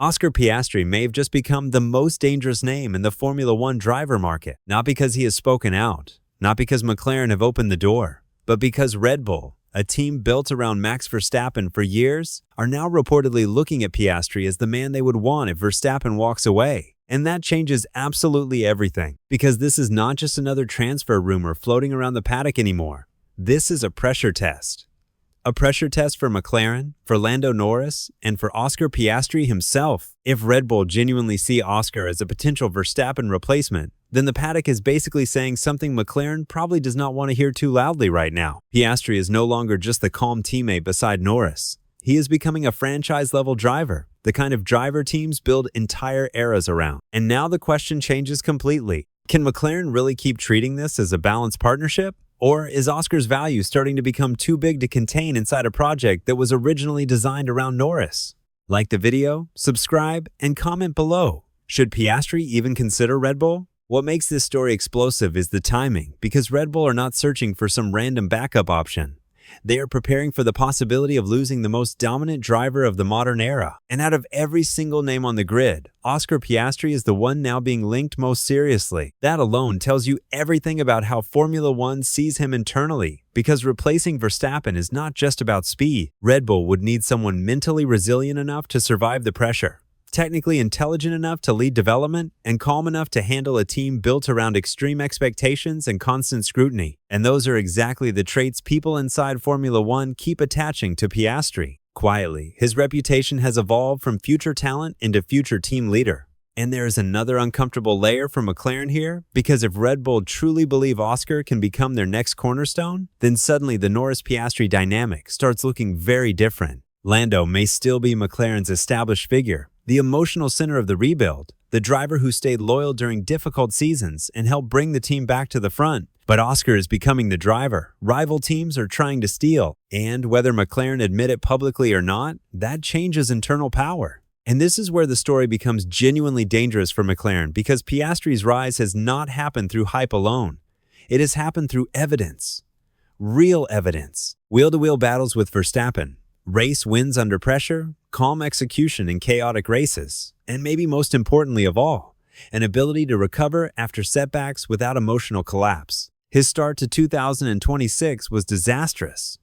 Oscar Piastri may have just become the most dangerous name in the Formula One driver market, not because he has spoken out, not because McLaren have opened the door, but because Red Bull, a team built around Max Verstappen for years, are now reportedly looking at Piastri as the man they would want if Verstappen walks away. And that changes absolutely everything, because this is not just another transfer rumor floating around the paddock anymore. This is a pressure test. A pressure test for McLaren, for Lando Norris, and for Oscar Piastri himself. If Red Bull genuinely see Oscar as a potential Verstappen replacement, then the paddock is basically saying something McLaren probably does not want to hear too loudly right now. Piastri is no longer just the calm teammate beside Norris. He is becoming a franchise-level driver, the kind of driver teams build entire eras around. And now the question changes completely. Can McLaren really keep treating this as a balanced partnership? Or is Oscar's value starting to become too big to contain inside a project that was originally designed around Norris? Like the video, subscribe, and comment below. Should Piastri even consider Red Bull? What makes this story explosive is the timing, because Red Bull are not searching for some random backup option. They are preparing for the possibility of losing the most dominant driver of the modern era. And out of every single name on the grid, Oscar Piastri is the one now being linked most seriously. That alone tells you everything about how Formula One sees him internally, because replacing Verstappen is not just about speed. Red Bull would need someone mentally resilient enough to survive the pressure, technically intelligent enough to lead development, and calm enough to handle a team built around extreme expectations and constant scrutiny. And those are exactly the traits people inside Formula One keep attaching to Piastri. Quietly, his reputation has evolved from future talent into future team leader. And there is another uncomfortable layer for McLaren here, because if Red Bull truly believe Oscar can become their next cornerstone, then suddenly the Norris-Piastri dynamic starts looking very different. Lando may still be McLaren's established figure, the emotional center of the rebuild, the driver who stayed loyal during difficult seasons and helped bring the team back to the front. But Oscar is becoming the driver rival teams are trying to steal, and whether McLaren admit it publicly or not, that changes internal power. And this is where the story becomes genuinely dangerous for McLaren, because Piastri's rise has not happened through hype alone. It has happened through evidence. Real evidence. Wheel-to-wheel battles with Verstappen, race wins under pressure, calm execution in chaotic races, and maybe most importantly of all, an ability to recover after setbacks without emotional collapse. His start to 2026 was disastrous.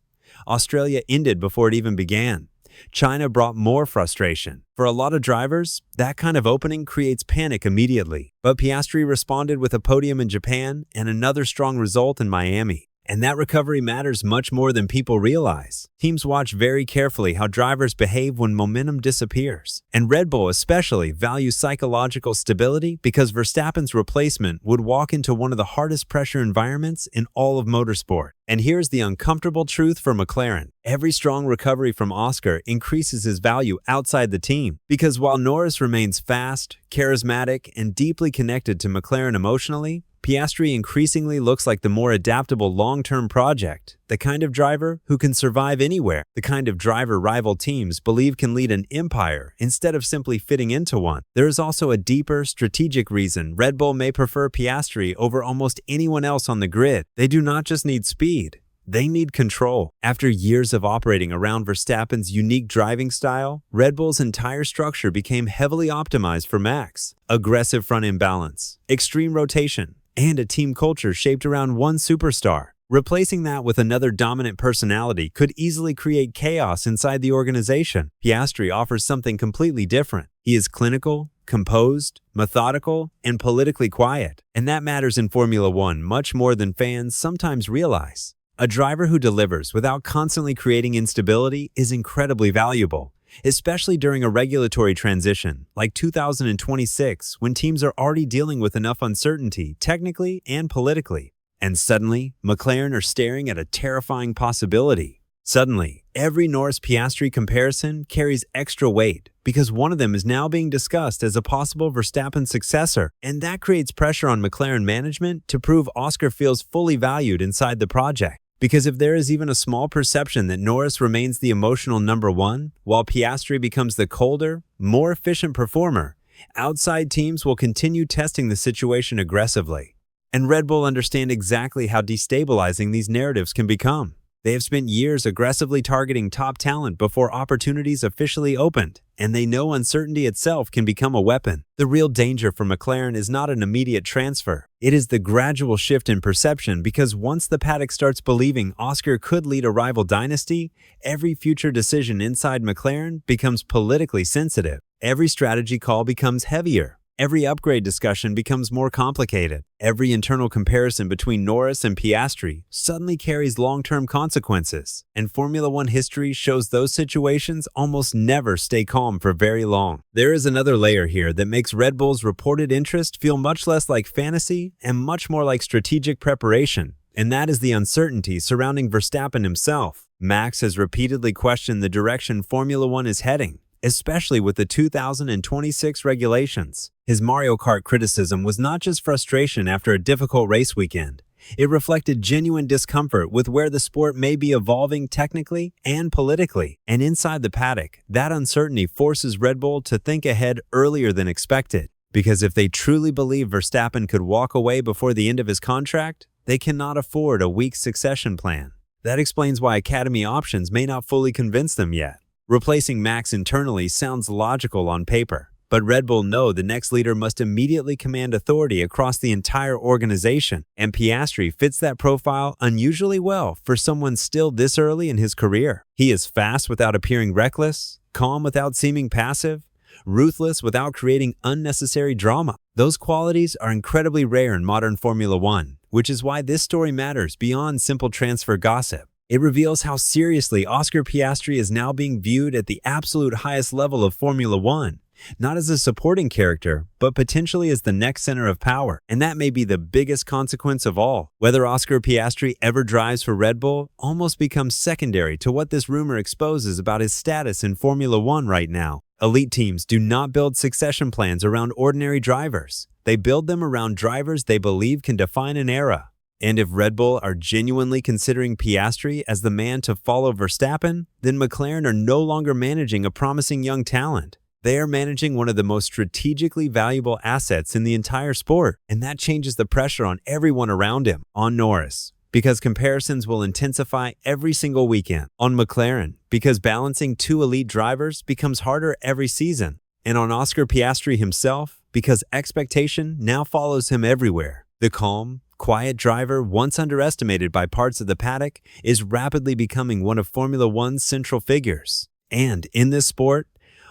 Australia ended before it even began. China brought more frustration. For a lot of drivers, that kind of opening creates panic immediately. But Piastri responded with a podium in Japan and another strong result in Miami. And that recovery matters much more than people realize. Teams watch very carefully how drivers behave when momentum disappears. And Red Bull especially values psychological stability, because Verstappen's replacement would walk into one of the hardest pressure environments in all of motorsport. And here's the uncomfortable truth for McLaren. Every strong recovery from Oscar increases his value outside the team. Because while Norris remains fast, charismatic, and deeply connected to McLaren emotionally, Piastri increasingly looks like the more adaptable long-term project, the kind of driver who can survive anywhere, the kind of driver rival teams believe can lead an empire instead of simply fitting into one. There is also a deeper, strategic reason Red Bull may prefer Piastri over almost anyone else on the grid. They do not just need speed, they need control. After years of operating around Verstappen's unique driving style, Red Bull's entire structure became heavily optimized for Max. Aggressive front-end balance, extreme rotation, and a team culture shaped around one superstar. Replacing that with another dominant personality could easily create chaos inside the organization. Piastri offers something completely different. He is clinical, composed, methodical, and politically quiet. And that matters in Formula One much more than fans sometimes realize. A driver who delivers without constantly creating instability is incredibly valuable, especially during a regulatory transition like 2026, when teams are already dealing with enough uncertainty technically and politically. And suddenly, McLaren are staring at a terrifying possibility. Suddenly, every Norris-Piastri comparison carries extra weight, because one of them is now being discussed as a possible Verstappen successor, and that creates pressure on McLaren management to prove Oscar feels fully valued inside the project. Because if there is even a small perception that Norris remains the emotional number one, while Piastri becomes the colder, more efficient performer, outside teams will continue testing the situation aggressively. And Red Bull understand exactly how destabilizing these narratives can become. They have spent years aggressively targeting top talent before opportunities officially opened. and they know uncertainty itself can become a weapon. The real danger for McLaren is not an immediate transfer. It is the gradual shift in perception, because once the paddock starts believing Oscar could lead a rival dynasty, every future decision inside McLaren becomes politically sensitive. Every strategy call becomes heavier. Every upgrade discussion becomes more complicated. Every internal comparison between Norris and Piastri suddenly carries long-term consequences. And Formula One history shows those situations almost never stay calm for very long. There is another layer here that makes Red Bull's reported interest feel much less like fantasy and much more like strategic preparation. And that is the uncertainty surrounding Verstappen himself. Max has repeatedly questioned the direction Formula One is heading, especially with the 2026 regulations. His Mario Kart criticism was not just frustration after a difficult race weekend. It reflected genuine discomfort with where the sport may be evolving technically and politically. And inside the paddock, that uncertainty forces Red Bull to think ahead earlier than expected. Because if they truly believe Verstappen could walk away before the end of his contract, they cannot afford a weak succession plan. That explains why academy options may not fully convince them yet. Replacing Max internally sounds logical on paper, but Red Bull know the next leader must immediately command authority across the entire organization, and Piastri fits that profile unusually well for someone still this early in his career. He is fast without appearing reckless, calm without seeming passive, ruthless without creating unnecessary drama. Those qualities are incredibly rare in modern Formula One, which is why this story matters beyond simple transfer gossip. It reveals how seriously Oscar Piastri is now being viewed at the absolute highest level of Formula One, not as a supporting character, but potentially as the next center of power. And that may be the biggest consequence of all. Whether Oscar Piastri ever drives for Red Bull almost becomes secondary to what this rumor exposes about his status in Formula One right now. Elite teams do not build succession plans around ordinary drivers. They build them around drivers they believe can define an era. And if Red Bull are genuinely considering Piastri as the man to follow Verstappen, then McLaren are no longer managing a promising young talent. They are managing one of the most strategically valuable assets in the entire sport, and that changes the pressure on everyone around him. On Norris, because comparisons will intensify every single weekend. On McLaren, because balancing two elite drivers becomes harder every season. And on Oscar Piastri himself, because expectation now follows him everywhere. The calm, quiet driver, once underestimated by parts of the paddock, is rapidly becoming one of Formula One's central figures. And in this sport,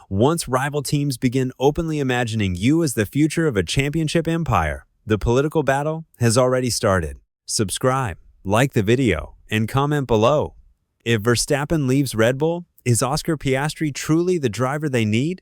once rival teams begin openly imagining you as the future of a championship empire, the political battle has already started. Subscribe, like the video, and comment below. If Verstappen leaves Red Bull, is Oscar Piastri truly the driver they need?